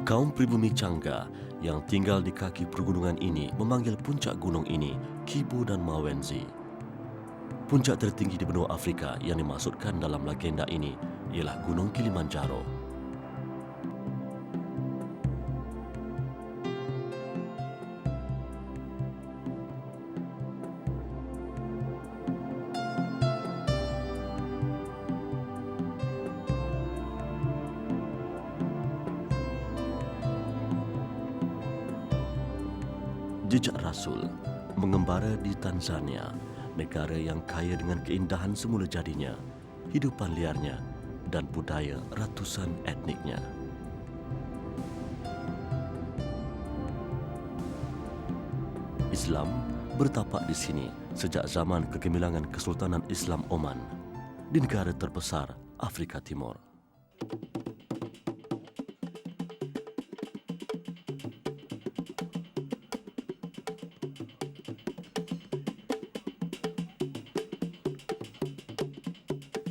Kaum pribumi Cangga yang tinggal di kaki pergunungan ini memanggil puncak gunung ini Kibo dan Mawenzi. Puncak tertinggi di benua Afrika yang dimaksudkan dalam legenda ini ialah Gunung Kilimanjaro. Jejak Rasul mengembara di Tanzania, negara yang kaya dengan keindahan semula jadinya, hidupan liarnya dan budaya ratusan etniknya. Islam bertapak di sini sejak zaman kegemilangan Kesultanan Islam Oman di negara terbesar Afrika Timur.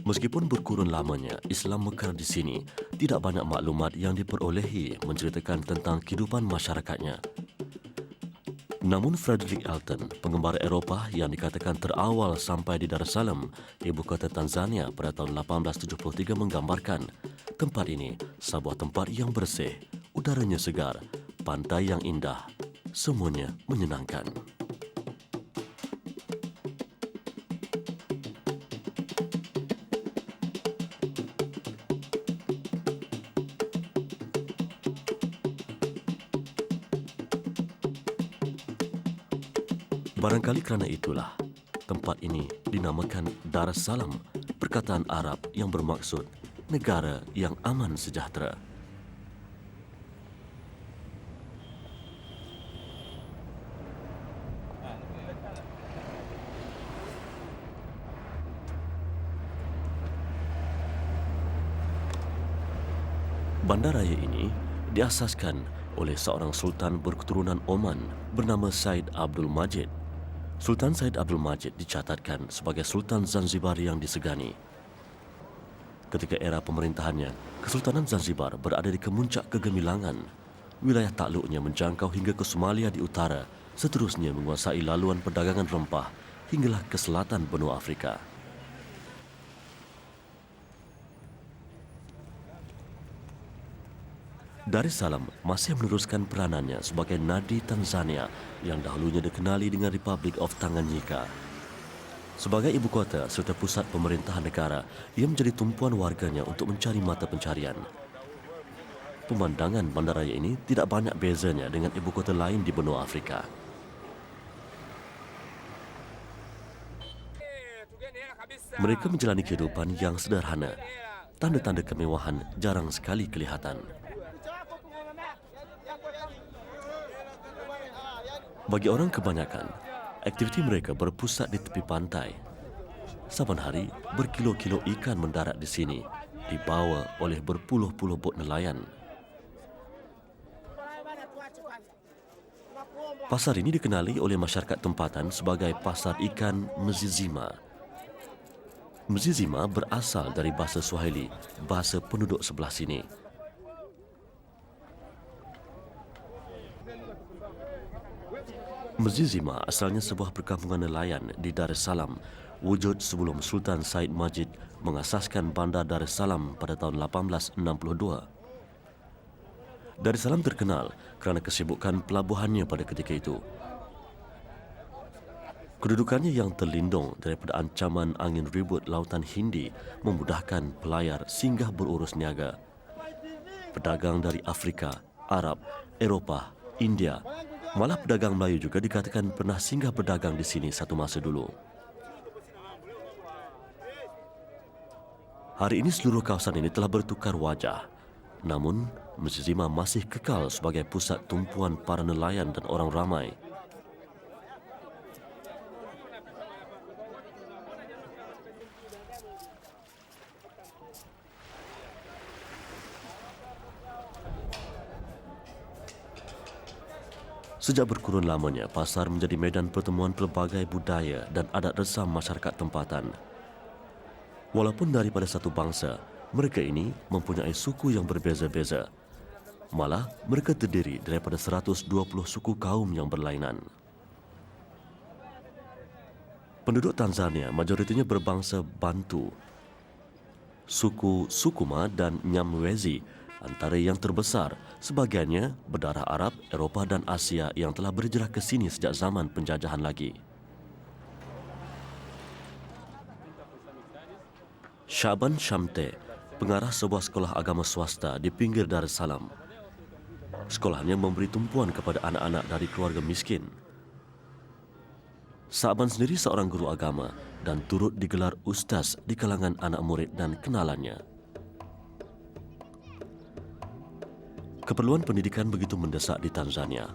Meskipun berkurun lamanya Islam mekar di sini, tidak banyak maklumat yang diperolehi menceritakan tentang kehidupan masyarakatnya. Namun Frederick Elton, pengembara Eropah yang dikatakan terawal sampai di Dar es Salaam, ibu kota Tanzania pada tahun 1873 menggambarkan tempat ini sebuah tempat yang bersih, udaranya segar, pantai yang indah, semuanya menyenangkan. Barangkali kerana itulah, tempat ini dinamakan Dar es Salaam, perkataan Arab yang bermaksud negara yang aman sejahtera. Bandaraya ini diasaskan oleh seorang sultan berketurunan Oman bernama Said Abdul Majid. Sultan Said Abdul Majid dicatatkan sebagai Sultan Zanzibar yang disegani. Ketika era pemerintahannya, Kesultanan Zanzibar berada di kemuncak kegemilangan. Wilayah takluknya menjangkau hingga ke Somalia di utara, seterusnya menguasai laluan perdagangan rempah hinggalah ke selatan benua Afrika. Dar es Salaam masih meneruskan peranannya sebagai nadi Tanzania yang dahulunya dikenali dengan Republic of Tanganyika. Sebagai ibu kota serta pusat pemerintahan negara, ia menjadi tumpuan warganya untuk mencari mata pencarian. Pemandangan bandaraya ini tidak banyak bezanya dengan ibu kota lain di benua Afrika. Mereka menjalani kehidupan yang sederhana. Tanda-tanda kemewahan jarang sekali kelihatan. Bagi orang kebanyakan, aktiviti mereka berpusat di tepi pantai. Saban hari, berkilo-kilo ikan mendarat di sini, dibawa oleh berpuluh-puluh bot nelayan. Pasar ini dikenali oleh masyarakat tempatan sebagai Pasar Ikan Mzizima. Mzizima berasal dari bahasa Swahili, bahasa penduduk sebelah sini. Mzizima asalnya sebuah perkampungan nelayan di Dar es Salaam, wujud sebelum Sultan Said Majid mengasaskan bandar Dar es Salaam pada tahun 1862. Dar es Salaam terkenal kerana kesibukan pelabuhannya pada ketika itu. Kedudukannya yang terlindung daripada ancaman angin ribut lautan Hindi memudahkan pelayar singgah berurus niaga. Pedagang dari Afrika, Arab, Eropah, India, malah pedagang Melayu juga dikatakan pernah singgah berdagang di sini satu masa dulu. Hari ini seluruh kawasan ini telah bertukar wajah. Namun, Mzizima masih kekal sebagai pusat tumpuan para nelayan dan orang ramai. Sejak berkurun lamanya, pasar menjadi medan pertemuan pelbagai budaya dan adat resam masyarakat tempatan. Walaupun daripada satu bangsa, mereka ini mempunyai suku yang berbeza-beza. Malah, mereka terdiri daripada 120 suku kaum yang berlainan. Penduduk Tanzania majoritinya berbangsa Bantu. Suku Sukuma dan Nyamwezi antara yang terbesar, sebahagiannya berdarah Arab, Eropah dan Asia yang telah berhijrah ke sini sejak zaman penjajahan lagi. Syaban Syamte, pengarah sebuah sekolah agama swasta di pinggir Darussalam. Sekolahnya memberi tumpuan kepada anak-anak dari keluarga miskin. Sa'ban sendiri seorang guru agama dan turut digelar ustaz di kalangan anak murid dan kenalannya. Keperluan pendidikan begitu mendesak di Tanzania.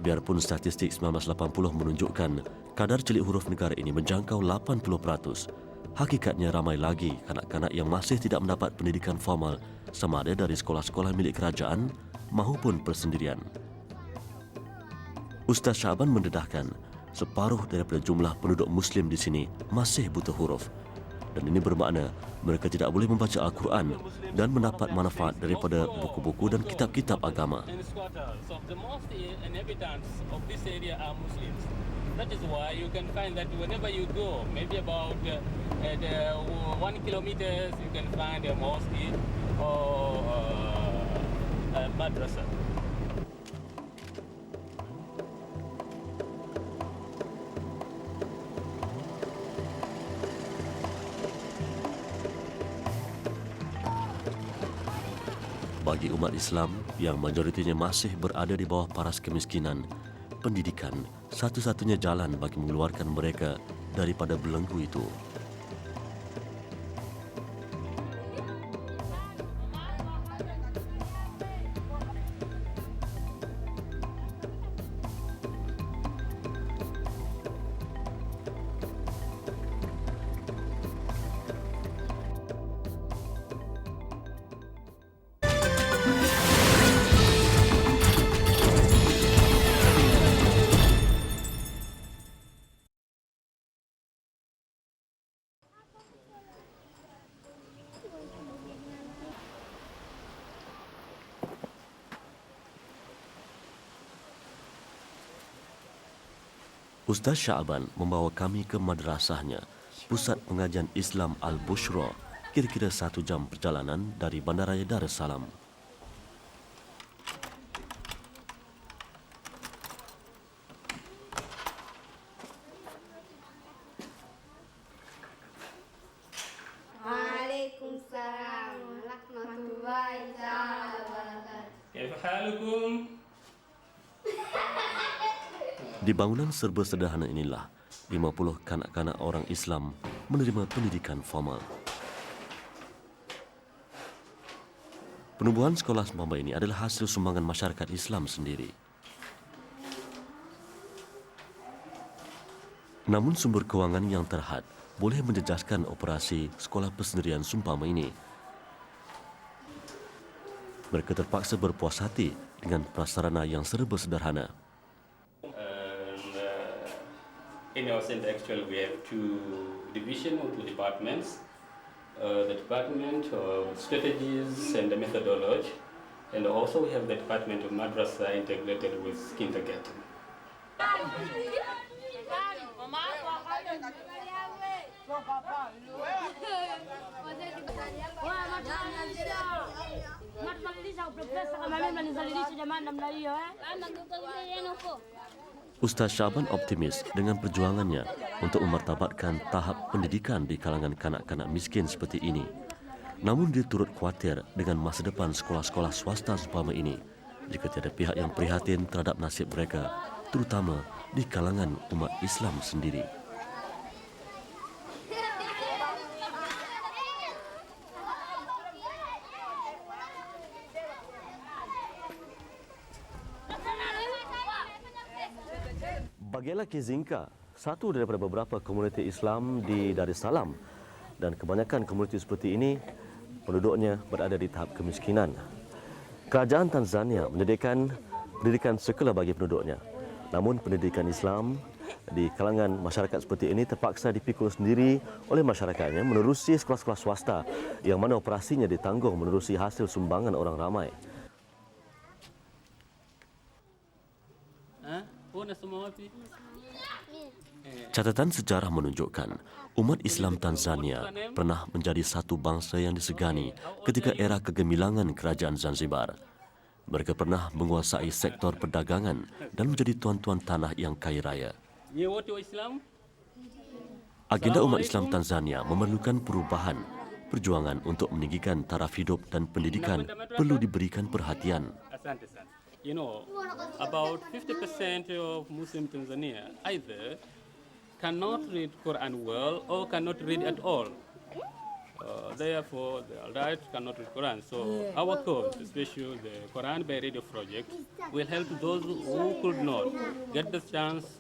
Biarpun statistik 1980 menunjukkan kadar celik huruf negara ini menjangkau 80%, hakikatnya ramai lagi kanak-kanak yang masih tidak mendapat pendidikan formal sama ada dari sekolah-sekolah milik kerajaan maupun persendirian. Ustaz Syaban mendedahkan separuh daripada jumlah penduduk Muslim di sini masih buta huruf. Dan ini bermakna mereka tidak boleh membaca Al-Quran dan mendapat manfaat daripada buku-buku dan kitab-kitab agama. That is why you can find that whenever you go, maybe about 1 kilometers, you can find a mosque or a madrasa. Bagi umat Islam yang majoritinya masih berada di bawah paras kemiskinan, pendidikan satu-satunya jalan bagi mengeluarkan mereka daripada belenggu itu. Ustaz Syaban membawa kami ke madrasahnya, pusat pengajian Islam Al-Bushra, kira-kira 1 jam perjalanan dari Bandaraya Darussalam. Waalaikumsalam warahmatullahi wabarakatuh. Kaifa halukum? Di bangunan serba sederhana inilah, 50 kanak-kanak orang Islam menerima pendidikan formal. Penubuhan sekolah sembamba ini adalah hasil sumbangan masyarakat Islam sendiri. Namun sumber kewangan yang terhad boleh menjejaskan operasi sekolah persendirian seumpama ini. Mereka terpaksa berpuas hati dengan prasarana yang serba sederhana. In our center, actually, we have 2 divisions or 2 departments. The Department of Strategies and the Methodology, and also we have the Department of Madrasa integrated with kindergarten. Ustaz Syaban optimis dengan perjuangannya untuk memartabatkan tahap pendidikan di kalangan kanak-kanak miskin seperti ini. Namun dia turut khawatir dengan masa depan sekolah-sekolah swasta seumpama ini jika tiada pihak yang prihatin terhadap nasib mereka, terutama di kalangan umat Islam sendiri. Bagianlah Kizinka, satu daripada beberapa komuniti Islam di Darussalam, dan kebanyakan komuniti seperti ini penduduknya berada di tahap kemiskinan. Kerajaan Tanzania menyediakan pendidikan sekular bagi penduduknya. Namun pendidikan Islam di kalangan masyarakat seperti ini terpaksa dipikul sendiri oleh masyarakatnya menerusi sekolah-sekolah swasta yang mana operasinya ditanggung menerusi hasil sumbangan orang ramai. unasoma wapi? Catatan sejarah menunjukkan umat Islam Tanzania pernah menjadi satu bangsa yang disegani ketika era kegemilangan kerajaan Zanzibar. Mereka pernah menguasai sektor perdagangan dan menjadi tuan-tuan tanah yang kaya raya. Nyie wote Waislamu? Agenda umat Islam Tanzania memerlukan perubahan. Perjuangan untuk meninggikan taraf hidup dan pendidikan perlu diberikan perhatian. Asante sana. You know, about 50% of Muslim Tanzania either cannot read Quran well or cannot read at all. Therefore, the right cannot read Quran. So our cause, especially the Quran by Radio Project, will help those who could not get the chance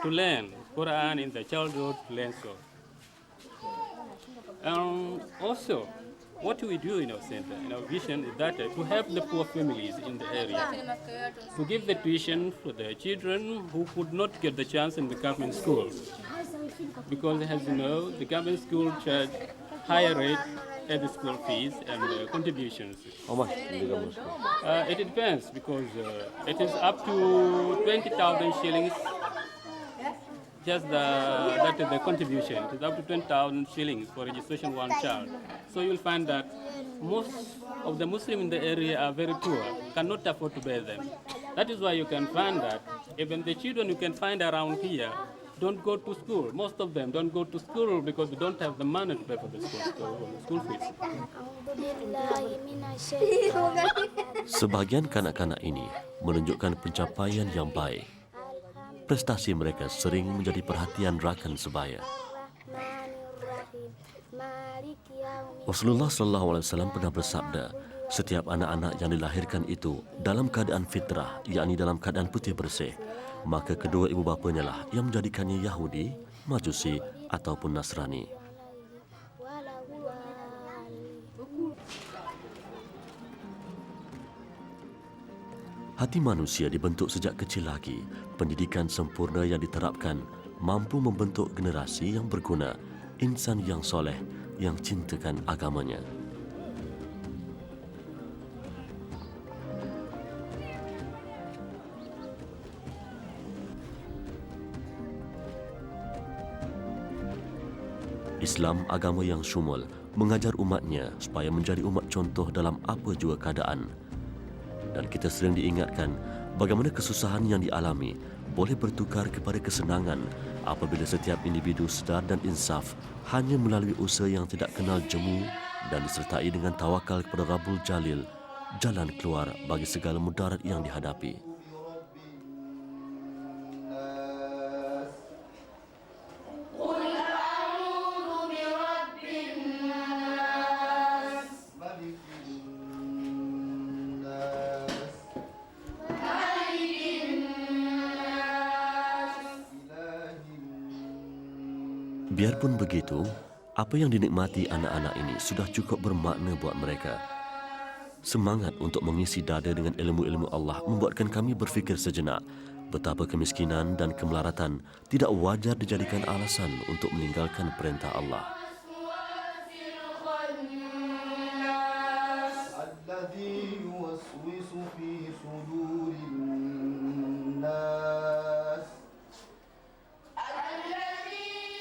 to learn Quran in their childhood to learn so. Also, what we do in our center, in our vision, is that to help the poor families in the area, to give the tuition for the children who could not get the chance in the government schools. Because as you know, the government school charge higher rate at the school fees and contributions. How much in the government school? It depends because it is up to 20,000 shillings. Just that is the contribution. It is up to 20,000 shillings for registration one child. So you'll find that most of the Muslims in the area are very poor, cannot afford to pay them. That is why you can find that even the children you can find around here don't go to school. Most of them don't go to school because they don't have the money to pay for the school fees. Sebahagian kanak-kanak ini menunjukkan pencapaian yang baik. Prestasi mereka sering menjadi perhatian rakan sebaya. Rasulullah SAW pernah bersabda, setiap anak-anak yang dilahirkan itu dalam keadaan fitrah, yakni dalam keadaan putih bersih, maka kedua ibu bapanya lah yang menjadikannya Yahudi, Majusi ataupun Nasrani. Hati manusia dibentuk sejak kecil lagi. Pendidikan sempurna yang diterapkan mampu membentuk generasi yang berguna, insan yang soleh, yang cintakan agamanya. Islam, agama yang syumul, mengajar umatnya supaya menjadi umat contoh dalam apa jua keadaan. Dan kita sering diingatkan bagaimana kesusahan yang dialami boleh bertukar kepada kesenangan apabila setiap individu sedar dan insaf hanya melalui usaha yang tidak kenal jemu dan disertai dengan tawakal kepada Rabbul Jalil, jalan keluar bagi segala mudarat yang dihadapi. Biarpun begitu, apa yang dinikmati anak-anak ini sudah cukup bermakna buat mereka. Semangat untuk mengisi dada dengan ilmu-ilmu Allah membuatkan kami berfikir sejenak betapa kemiskinan dan kemelaratan tidak wajar dijadikan alasan untuk meninggalkan perintah Allah.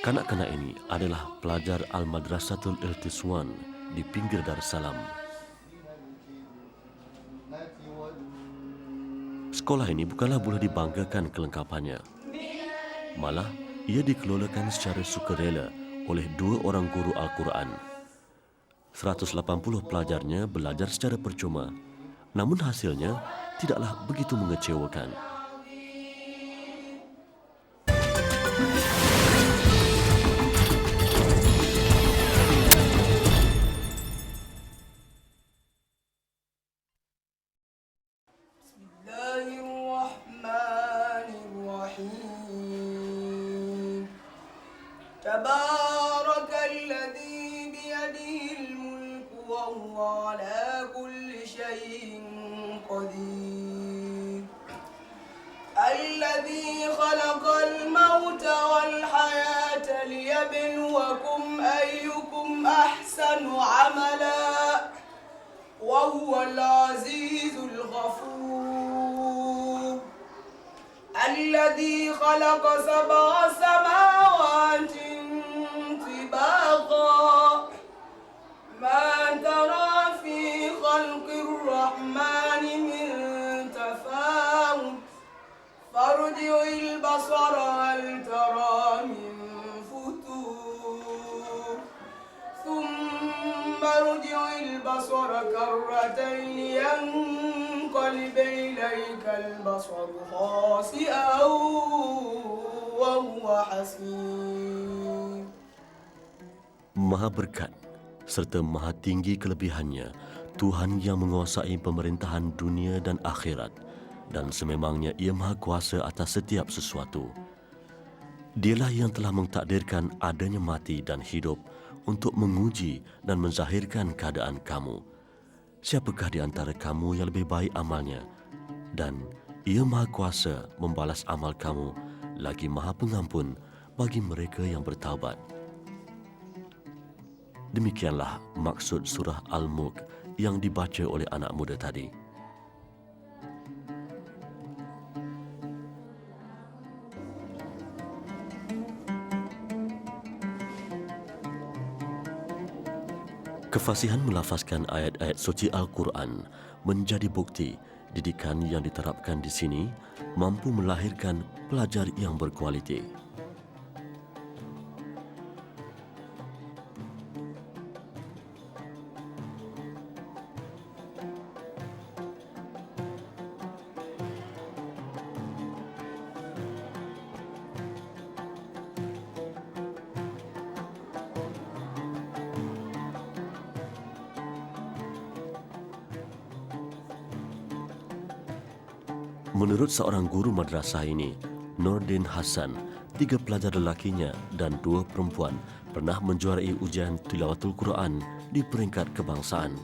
Kanak-kanak ini adalah pelajar Al-Madrasatul Iltiswan di pinggir Darussalam. Sekolah ini bukanlah boleh dibanggakan kelengkapannya. Malah, ia dikelolakan secara sukarela oleh 2 orang guru Al-Quran. 180 pelajarnya belajar secara percuma, namun hasilnya tidaklah begitu mengecewakan. الذي خلق 7 سماوات طباقا ما ترى في خلق الرحمن من تفاوت فارجع البصر هل ترى من فتور ثم ارجع البصر كرتين ينقلب إليك البصر خاسئا وهو حسير. Maha berkat serta maha tinggi kelebihannya, Tuhan yang menguasai pemerintahan dunia dan akhirat, dan sememangnya Ia maha kuasa atas setiap sesuatu. Dialah yang telah mentakdirkan adanya mati dan hidup untuk menguji dan menzahirkan keadaan kamu. Siapakah di antara kamu yang lebih baik amalnya? Dan Ia maha kuasa membalas amal kamu, lagi maha pengampun bagi mereka yang bertaubat. Demikianlah maksud surah Al-Mulk yang dibaca oleh anak muda tadi. Kefasihan melafazkan ayat-ayat suci Al-Quran menjadi bukti didikan yang diterapkan di sini mampu melahirkan pelajar yang berkualiti. Menurut seorang guru madrasah ini, Nordin Hassan, 3 pelajar lelakinya dan 2 perempuan pernah menjuarai ujian tilawatul Quran di peringkat kebangsaan.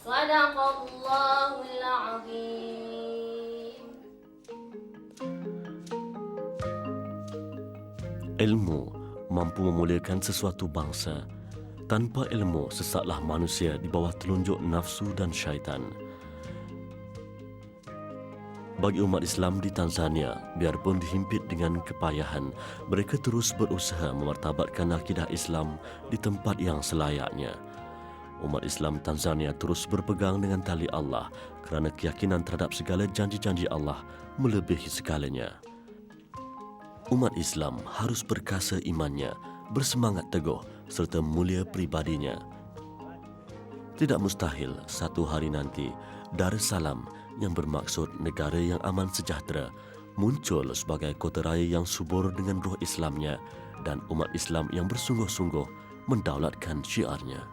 Sadaqallahul azim. Ilmu mampu memuliakan sesuatu bangsa. Tanpa ilmu, sesatlah manusia di bawah telunjuk nafsu dan syaitan. Bagi umat Islam di Tanzania, biarpun dihimpit dengan kepayahan, mereka terus berusaha memartabatkan akidah Islam di tempat yang selayaknya. Umat Islam Tanzania terus berpegang dengan tali Allah kerana keyakinan terhadap segala janji-janji Allah melebihi segalanya. Umat Islam harus perkasa imannya, bersemangat teguh serta mulia pribadinya. Tidak mustahil satu hari nanti Darussalam yang bermaksud negara yang aman sejahtera muncul sebagai kota raya yang subur dengan roh Islamnya dan umat Islam yang bersungguh-sungguh mendaulatkan syiarnya.